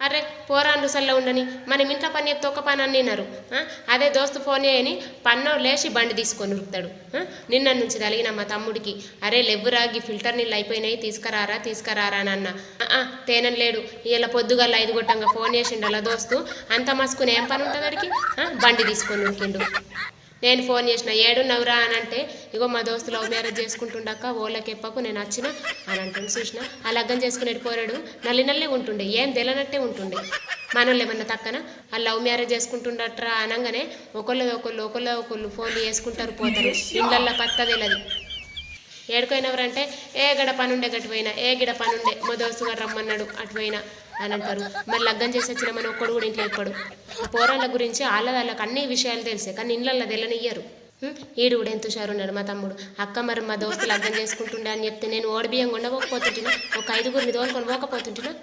అరే పోరాన్లు సల్ల ఉండని మనం ఇంట్లో పని చెప్తే ఒక పని అన్నారు. అదే దోస్తు ఫోన్ చేయని పన్నో లేచి బండి తీసుకొని ఉరుకుతాడు. నిన్న నుంచి తలిగిన మా తమ్ముడికి, అరే లెవ్వురాగి ఫిల్టర్ నీళ్ళు అయిపోయినాయి తీసుకురారా అని అన్న. తేనెం లేడు. ఇలా పొద్దుగల 5 గొట్టంగా ఫోన్ చేసిండు అలా దోస్తు. అంత మసుకుని ఏం పని ఉంటుంది అడికి? బండి తీసుకొని ఉరికిండు. నేను ఫోన్ చేసిన, ఏడున్నవురా అని అంటే, ఇగో మా దోస్తు లవ్ మ్యారేజ్ చేసుకుంటుండక్క, ఓళ్ళకి ఎప్పకు నేను వచ్చిన అని అంటుంది. చూసిన ఆ లగ్గం చేసుకునేటి పోరాడు నల్లి ఉంటుండే, ఏం తెలనట్టే ఉంటుండే. మనోళ్ళు ఏమన్నా తక్కన ఆ లవ్ మ్యారేజ్ చేసుకుంటుండట్రా అనగానే ఒకళ్ళు ఫోన్లు చేసుకుంటారు, పోతారు. ఇళ్ళల్లో పత్తదేలది. ఏడుకోయినవరంటే ఏ గడ పనుండే గటు పోయినా, ఏ గిడ పనుండే మా దోస్తు గారు రమ్మన్నాడు అటు పోయినా అని అంటారు. మరి లగ్గం చేసి వచ్చిన మన ఒక్కడు కూడా ఇంట్లో ఎక్కడు. పోరాళ్ళ గురించి వాళ్ళకి అన్ని విషయాలు తెలిసే, కానీ ఇళ్ళల్లో తెలనియ్యరు. ఈడు కూడా ఎంత హుషారున్నాడు మా తమ్ముడు. అక్క మరి మా దోస్తు లగ్గం చేసుకుంటుండే అని చెప్తే నేను ఓడిబియ్యం కొండ పోకపోతుంటున్నా, ఒక 5గురిని తోలుకొని పోకపోతుంటున్నా.